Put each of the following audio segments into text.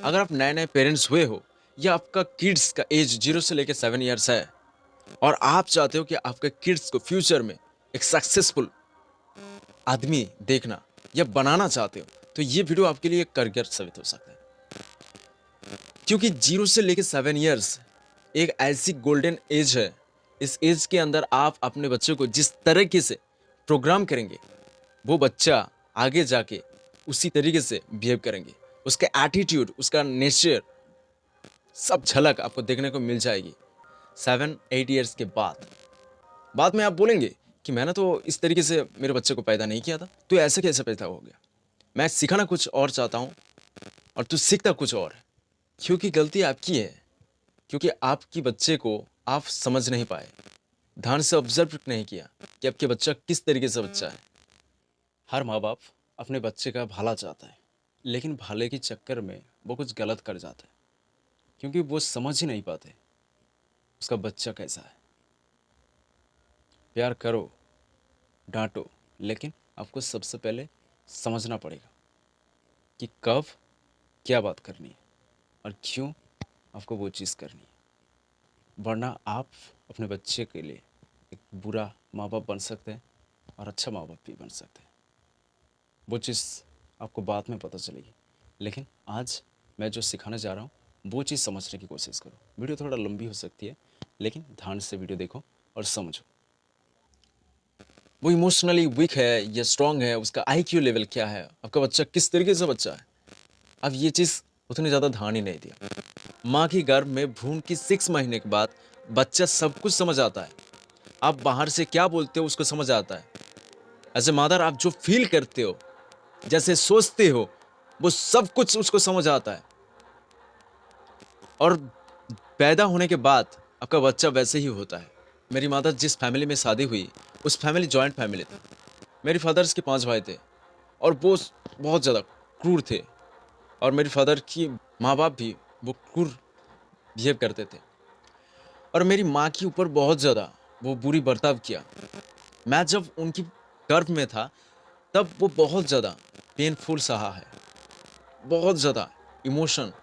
अगर आप नए-नए पेरेंट्स हुए हो या आपका किड्स का एज 0 से लेके 7 इयर्स है और आप चाहते हो कि आपके किड्स को फ्यूचर में एक सक्सेसफुल आदमी देखना या बनाना चाहते हो, तो ये वीडियो आपके लिए कारगर साबित हो सकता है। क्योंकि 0 से लेके 7 इयर्स एक ऐसी गोल्डन एज है, इस एज के अंदर आप अपने बच्चे को जिस तरीके से प्रोग्राम करेंगे, वो बच्चा आगे जाके उसी तरीके से बिहेव करेंगे। उसका एटीट्यूड, उसका नेचर, सब झलक आपको देखने को मिल जाएगी 7-8 इयर्स के बाद। बाद में आप बोलेंगे कि मैंने तो इस तरीके से मेरे बच्चे को पैदा नहीं किया था, तो ऐसे कैसे पैदा हो गया? मैं सिखाना कुछ और चाहता हूँ और तू सीखता कुछ और है। क्योंकि गलती आपकी है, क्योंकि आपकी बच्चे को आप समझ नहीं पाए, ध्यान से ऑब्जर्व नहीं किया कि आपके बच्चा किस तरीके से बच्चा है। हर माँ बाप अपने बच्चे का भला चाहता है, लेकिन भले के चक्कर में वो कुछ गलत कर जाता है, क्योंकि वो समझ ही नहीं पाते उसका बच्चा कैसा है। प्यार करो, डांटो, लेकिन आपको सबसे पहले समझना पड़ेगा कि कब क्या बात करनी है और क्यों आपको वो चीज़ करनी है। वरना आप अपने बच्चे के लिए एक बुरा माँ बाप बन सकते हैं और अच्छा माँ बाप भी बन सकते हैं। वो चीज़ आपको बाद में पता चलेगी, लेकिन आज मैं जो सिखाने जा रहा हूँ वो चीज़ समझने की कोशिश करो। वीडियो थोड़ा लंबी हो सकती है, लेकिन ध्यान से वीडियो देखो और समझो। वो इमोशनली वीक है या स्ट्रांग है, उसका आईक्यू लेवल क्या है, आपका बच्चा किस तरीके से बच्चा है। अब ये चीज़ उतनी ज़्यादा ध्यान ही नहीं दिया। माँ की गर्भ में भ्रूण की 6 महीने के बाद बच्चा सब कुछ समझ आता है। आप बाहर से क्या बोलते हो उसको समझ आता है। एज ए मदर आप जो फील करते हो, जैसे सोचते हो, वो सब कुछ उसको समझ आता है। और पैदा होने के बाद आपका बच्चा वैसे ही होता है। मेरी माता जिस फैमिली में शादी हुई, उस फैमिली जॉइंट फैमिली थी। मेरी फादर्स के 5 भाई थे और वो बहुत ज़्यादा क्रूर थे और मेरे फादर की माँ-बाप भी वो क्रूर बिहेव करते थे और मेरी माँ के ऊपर बहुत ज़्यादा वो बुरी बर्ताव किया। मैं जब उनकी गर्भ में था, तब वो बहुत ज़्यादा पेनफुल सहा है। बहुत ज़्यादा इमोशन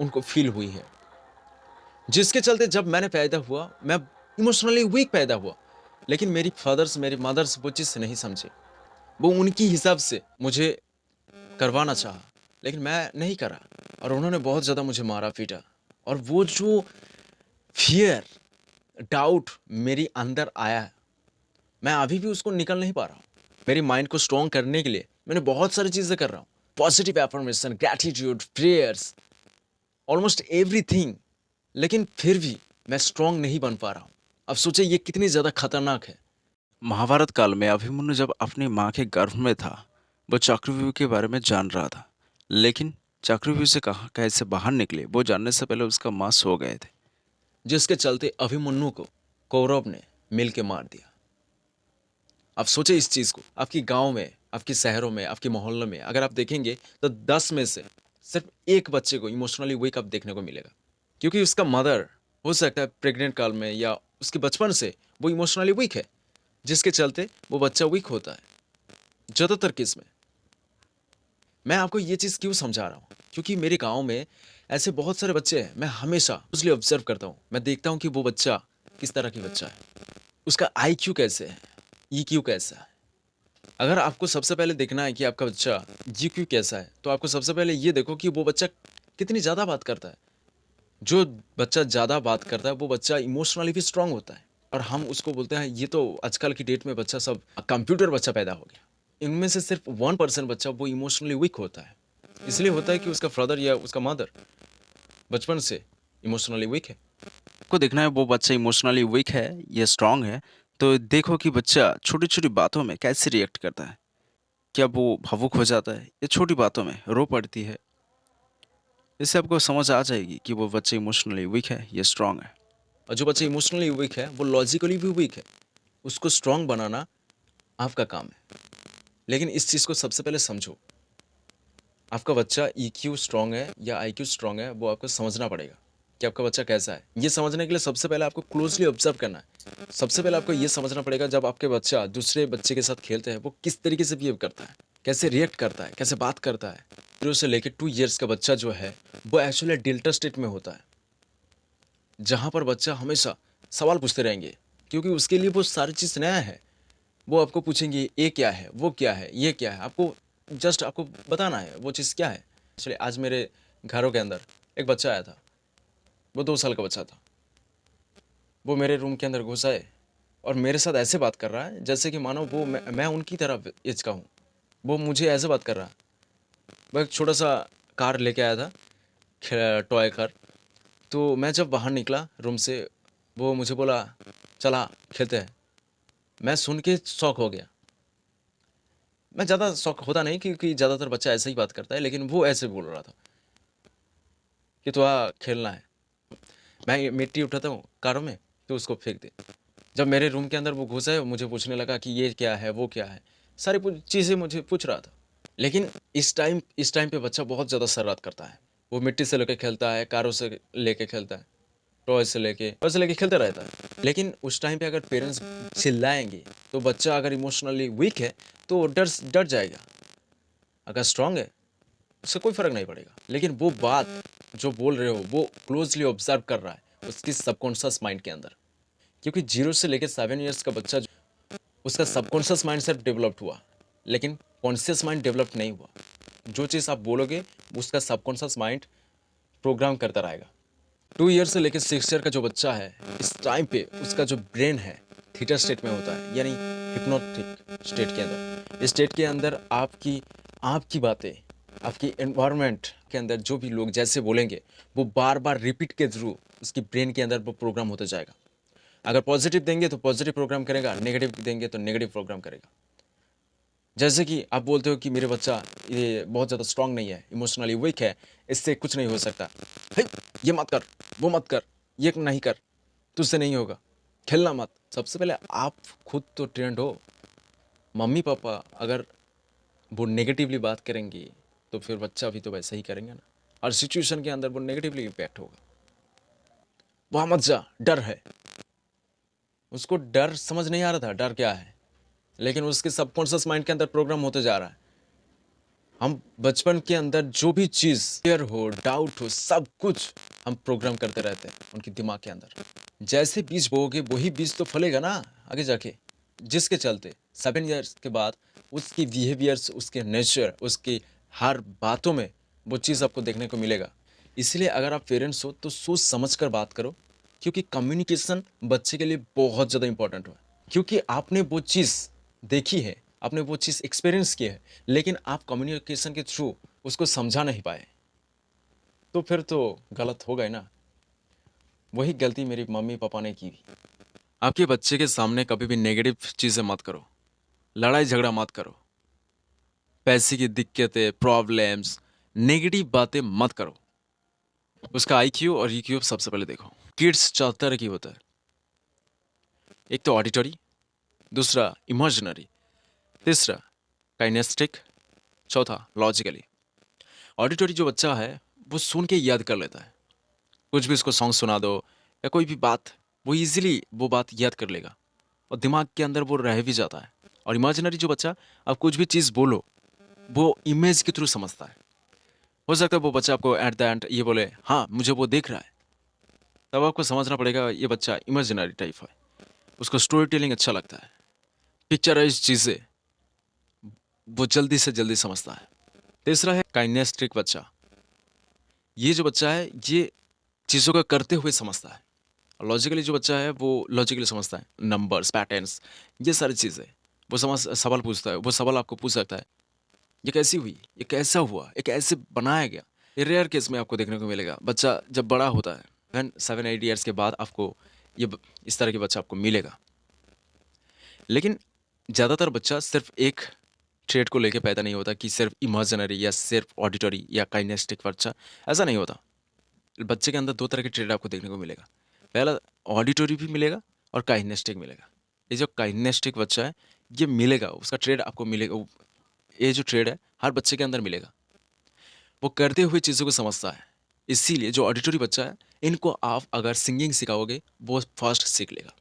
उनको फ़ील हुई है। जिसके चलते जब मैंने पैदा हुआ, मैं इमोशनली वीक पैदा हुआ। लेकिन मेरी फादर्स, मेरी मदर्स वो चीज़ नहीं समझे। वो उनकी हिसाब से मुझे करवाना चाहा, लेकिन मैं नहीं करा और उन्होंने बहुत ज़्यादा मुझे मारा-पीटा। और वो जो फ़ियर, डाउट मेरे अंदर आया है, मैं अभी भी उसको निकल नहीं पा रहा हूँ। मेरी माइंड को स्ट्रॉन्ग करने के लिए मैंने बहुत सारी चीज़ें कर रहा हूँ। Positive affirmation, gratitude, prayers, almost everything, लेकिन फिर भी मैं स्ट्रॉन्ग नहीं बन पा रहा हूँ। अब सोचिए ये कितनी ज़्यादा खतरनाक है। महाभारत काल में अभिमन्यु जब अपनी माँ के गर्भ में था, वो चक्रव्यूह के बारे में जान रहा था। लेकिन चक्रव्यूह से कहाँ कैसे बाहर निकले, वो जानने से पहले उसका माँ सो गए थे। जिसके चलते अभिमन्यु को कौरव ने मिल के मार दिया। आप सोचिए इस चीज़ को, आपकी गाँव में, आपके शहरों में, आपके मोहल्लों में अगर आप देखेंगे तो 10 में से सिर्फ 1 बच्चे को इमोशनली वीक आप देखने को मिलेगा। क्योंकि उसका मदर हो सकता है प्रेग्नेंट काल में या उसके बचपन से वो इमोशनली वीक है, जिसके चलते वो बच्चा वीक होता है। ज़्यादातर केस में। मैं आपको ये चीज़ क्यों समझा रहा हूँ? क्योंकि मेरे गाँव में ऐसे बहुत सारे बच्चे हैं, मैं हमेशा इसलिए ऑब्ज़र्व करता हूँ। मैं देखता हूँ कि वो बच्चा किस तरह की बच्चा है। उसका आईक्यू कैसे है? ईक्यू कैसा है? अगर आपको सबसे पहले देखना है कि आपका बच्चा जीक्यू कैसा है, तो आपको सबसे पहले ये देखो कि वो बच्चा कितनी ज़्यादा बात करता है। जो बच्चा ज़्यादा बात करता है, वो बच्चा इमोशनली भी स्ट्रॉन्ग होता है और हम उसको बोलते हैं, ये तो आजकल की डेट में बच्चा सब कंप्यूटर बच्चा पैदा हो गया। इनमें से सिर्फ 1% बच्चा वो इमोशनली वीक होता है। इसलिए होता है कि उसका फादर या उसका मदर बचपन से इमोशनली वीक है। को देखना है वो बच्चा इमोशनली वीक है या स्ट्रांग है, तो देखो कि बच्चा छोटी छोटी बातों में कैसे रिएक्ट करता है। क्या वो भावुक हो जाता है या छोटी बातों में रो पड़ती है। इससे आपको समझ आ जाएगी कि वो बच्चा इमोशनली वीक है या स्ट्रांग है। और जो बच्चा इमोशनली वीक है, वो लॉजिकली भी वीक है। उसको स्ट्रॉन्ग बनाना आपका काम है। लेकिन इस चीज़ को सबसे पहले समझो। आपका बच्चा ईक्यू स्ट्रॉन्ग है या आईक्यू स्ट्रॉन्ग है, वो आपको समझना पड़ेगा कि आपका बच्चा कैसा है। ये समझने के लिए सबसे पहले आपको क्लोजली ऑब्जर्व करना है। सबसे पहले आपको ये समझना पड़ेगा, जब आपके बच्चा दूसरे बच्चे के साथ खेलते हैं, वो किस तरीके से बिहेव करता है, कैसे रिएक्ट करता है, कैसे बात करता है। 0 से लेके 2 ईयर्स का बच्चा जो है, वो एक्चुअली डेल्टा स्टेट में होता है, जहाँ पर बच्चा हमेशा सवाल पूछते रहेंगे, क्योंकि उसके लिए वो सारी चीज़ नया है। वो आपको पूछेंगे, ये क्या है, वो क्या है, ये क्या है, आपको जस्ट आपको बताना है वो चीज़ क्या है। चलिए, आज मेरे घरों के अंदर एक बच्चा आया था, वो 2 साल का बच्चा था। वो मेरे रूम के अंदर घुसा है और मेरे साथ ऐसे बात कर रहा है जैसे कि मानो वो मैं उनकी तरह एज का हूँ। वो मुझे ऐसे बात कर रहा है। वो एक छोटा सा कार लेके आया था, टॉय कार। तो मैं जब बाहर निकला रूम से, वो मुझे बोला, चला खेलते हैं। मैं सुन के शौक हो गया। मैं ज़्यादा शौक होता नहीं, क्योंकि ज़्यादातर बच्चा ऐसे ही बात करता है, लेकिन वो ऐसे बोल रहा था कि तो खेलना है। मैं मिट्टी उठाता हूँ कारों में, तो उसको फेंक दे। जब मेरे रूम के अंदर वो घुसा है, मुझे पूछने लगा कि ये क्या है, वो क्या है, सारी चीज़ें मुझे पूछ रहा था। लेकिन इस टाइम पे बच्चा बहुत ज़्यादा शरारत करता है। वो मिट्टी से लेके खेलता है, कारों से लेके खेलता है, टॉय से लेके खेलता रहता है। लेकिन उस टाइम पे अगर पेरेंट्स चिल्लाएंगे, तो बच्चा अगर इमोशनली वीक है तो डर जाएगा। अगर स्ट्रांग है, उससे कोई फ़र्क नहीं पड़ेगा। लेकिन वो बात जो बोल रहे हो, वो क्लोजली ऑब्जर्व कर रहा है उसकी सबकॉन्शियस माइंड के अंदर। क्योंकि 0 से लेकर 7 ईयर्स का बच्चा, उसका सबकॉन्शियस माइंड सिर्फ डेवलप्ड हुआ, लेकिन कॉन्शियस माइंड डेवलप नहीं हुआ। जो चीज़ आप बोलोगे, उसका सबकॉन्शियस माइंड प्रोग्राम करता रहेगा। 2 ईयर से लेकर 6 ईयर का जो बच्चा है, इस टाइम पे उसका जो ब्रेन है थीटा स्टेट में होता है, यानी हिप्नोटिक स्टेट के अंदर। इस स्टेट के अंदर आपकी आपकी बातें, आपकी एनवायरनमेंट के अंदर जो भी लोग जैसे बोलेंगे, वो बार बार रिपीट के थ्रू उसकी ब्रेन के अंदर वो प्रोग्राम होता जाएगा। अगर पॉजिटिव देंगे तो पॉजिटिव प्रोग्राम करेगा, नेगेटिव देंगे तो नेगेटिव प्रोग्राम करेगा। जैसे कि आप बोलते हो कि मेरे बच्चा ये बहुत ज़्यादा स्ट्रांग नहीं है, इमोशनली वीक है, इससे कुछ नहीं हो सकता, है ये मत कर, वो मत कर, ये नहीं कर, तुझसे नहीं होगा, खेलना मत। सबसे पहले आप खुद तो ट्रेंड हो। मम्मी पापा अगर वो नेगेटिवली बात करेंगे, तो फिर बच्चा भी तो वैसे ही करेंगे ना। हर सिचुएशन के अंदर वो नेगेटिवली इम्पैक्ट होगा। वहाँ मत जा, डर है। उसको डर समझ नहीं आ रहा था, डर क्या है, लेकिन उसके सबकॉन्शियस माइंड के अंदर प्रोग्राम होते जा रहा है। हम बचपन के अंदर जो भी चीज़ फियर हो, डाउट हो, सब कुछ हम प्रोग्राम करते रहते हैं उनके दिमाग के अंदर। जैसे बीज बोओगे, वही बीज तो फलेगा ना आगे जाके। जिसके चलते 7 ईयर्स के बाद उसकी बिहेवियर्स, उसके नेचर, उसकी हर बातों में वो चीज़ आपको देखने को मिलेगा। इसलिए अगर आप पेरेंट्स हो तो सोच समझ कर बात करो, क्योंकि कम्युनिकेशन बच्चे के लिए बहुत ज़्यादा इंपॉर्टेंट है। क्योंकि आपने वो चीज़ देखी है, आपने वो चीज़ एक्सपीरियंस की है, लेकिन आप कम्युनिकेशन के थ्रू उसको समझा नहीं पाए, तो फिर तो गलत हो गए ना। वही गलती मेरी मम्मी पापा ने की। आपके बच्चे के सामने कभी भी नेगेटिव चीज़ें मत करो, लड़ाई झगड़ा मत करो, पैसे की दिक्कतें, प्रॉब्लम्स, नेगेटिव बातें मत करो। उसका आईक्यू और ईक्यू सबसे पहले देखो। किड्स 4 तरह की होता है। एक तो ऑडिटरी, दूसरा इमेजिनरी, तीसरा काइनेस्टिक, चौथा लॉजिकली। ऑडिटरी जो बच्चा है, वो सुन के याद कर लेता है। कुछ भी उसको सॉन्ग सुना दो या कोई भी बात, वो इजीली वो बात याद कर लेगा और दिमाग के अंदर वो रह भी जाता है। और इमेजिनरी जो बच्चा, आप कुछ भी चीज़ बोलो, वो इमेज के थ्रू समझता है। हो सकता है वो बच्चा आपको एट द एंड ये बोले, हाँ मुझे वो देख रहा है, तब आपको समझना पड़ेगा ये बच्चा इमेजिनरी टाइप है। उसको स्टोरी टेलिंग अच्छा लगता है, पिक्चराइज चीज़ें वो जल्दी से जल्दी समझता है। तीसरा है काइनेस्टिक बच्चा। ये जो बच्चा है, ये चीज़ों का करते हुए समझता है। और लॉजिकली जो बच्चा है, वो लॉजिकली समझता है, नंबर्स, पैटर्न्स, ये सारी चीज़ें वो सवाल पूछता है। वो सवाल आपको पूछ सकता है, ये कैसी हुई, ये कैसा हुआ, ये कैसे बनाया गया। ये रेयर केस में आपको देखने को मिलेगा। बच्चा जब बड़ा होता है, 7-8 ईयर्स के बाद आपको इस तरह के बच्चा आपको मिलेगा। लेकिन ज़्यादातर बच्चा सिर्फ एक ट्रेड को लेके पैदा नहीं होता कि सिर्फ इमेजिनरी या सिर्फ ऑडिटरी या काइनेस्टिक बच्चा, ऐसा नहीं होता। बच्चे के अंदर 2 तरह के ट्रेड आपको देखने को मिलेगा। पहला ऑडिटरी भी मिलेगा और काइनेस्टिक मिलेगा। ये जो काइनेस्टिक बच्चा है, ये मिलेगा, उसका ट्रेड आपको मिलेगा। ये जो ट्रेड है हर बच्चे के अंदर मिलेगा। वो करते हुए चीज़ों को समझता है। इसीलिए जो ऑडिटरी बच्चा है, इनको आप अगर सिंगिंग सिखाओगे, वो फास्ट सीख लेगा।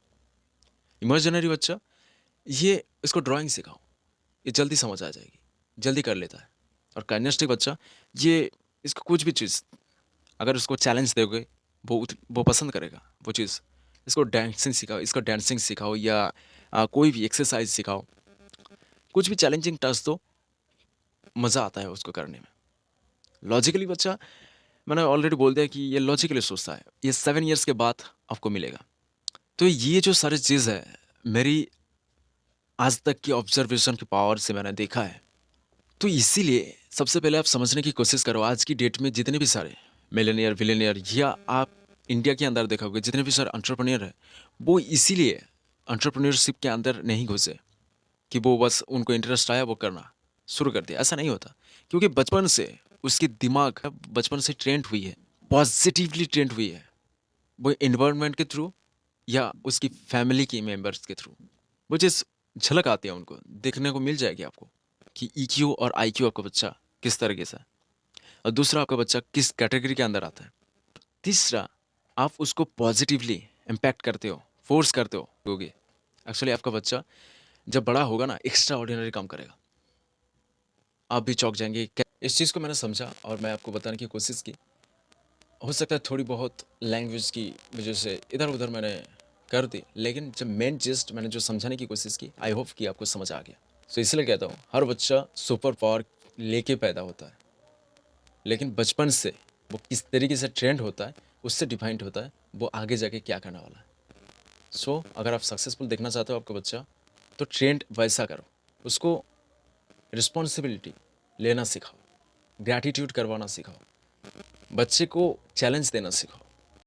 इमेजिनरी बच्चा, ये इसको ड्राइंग सिखाओ, ये जल्दी समझ आ जाएगी। जल्दी कर लेता है। और काइनेस्टिक बच्चा, ये इसको कुछ भी चीज़ अगर उसको चैलेंज दोगे वो पसंद करेगा वो चीज़। इसको डांसिंग सिखाओ, इसको डांसिंग सिखाओ या कोई भी एक्सरसाइज सिखाओ, कुछ भी चैलेंजिंग टास्क दो, मज़ा आता है उसको करने में। लॉजिकली बच्चा, मैंने ऑलरेडी बोल दिया कि ये लॉजिकली सोचता है, ये 7 ईयर्स के बाद आपको मिलेगा। तो ये जो सारी चीज़ है, मेरी आज तक की ऑब्जर्वेशन की पावर से मैंने देखा है। तो इसीलिए सबसे पहले आप समझने की कोशिश करो, आज की डेट में जितने भी सारे मिलेनियर विलेनियर या आप इंडिया के अंदर देखा होगा जितने भी सारे एंटरप्रेन्योर हैं, वो इसीलिए एंटरप्रेन्योरशिप के अंदर नहीं घुसे कि वो बस उनको इंटरेस्ट आया वो करना शुरू कर दिया। ऐसा नहीं होता, क्योंकि बचपन से उसकी दिमाग बचपन से ट्रेंड हुई है, पॉजिटिवली ट्रेंड हुई है, वो इन्वायरमेंट के थ्रू या उसकी फैमिली की मेंबर्स के थ्रू। वो चीज़ झलक आती है, उनको देखने को मिल जाएगी आपको कि ईक्यू और आईक्यू आपका बच्चा किस तरीके से है, और दूसरा आपका बच्चा किस कैटेगरी के अंदर आता है। तीसरा, आप उसको पॉजिटिवली इम्पैक्ट करते हो, फोर्स करते होगे, एक्चुअली आपका बच्चा जब बड़ा होगा ना, एक्स्ट्रा ऑर्डिनरी काम करेगा, आप भी चौंक जाएंगे। इस चीज़ को मैंने समझा और मैं आपको बताने की कोशिश की। हो सकता है थोड़ी बहुत लैंग्वेज की वजह से इधर उधर मैंने कर दी, लेकिन जब मेन जिस्ट मैंने जो समझाने की कोशिश की, आई होप कि आपको समझ आ गया। सो इसलिए कहता हूँ, हर बच्चा सुपर पावर लेके पैदा होता है, लेकिन बचपन से वो किस तरीके से ट्रेंड होता है उससे डिफाइंड होता है वो आगे जाके क्या करने वाला है। सो अगर आप सक्सेसफुल देखना चाहते हो आपका बच्चा, तो ट्रेंड वैसा करो, उसको रिस्पॉन्सिबिलिटी लेना सिखाओ, ग्रैटिट्यूड करवाना सिखाओ, बच्चे को चैलेंज देना सिखाओ।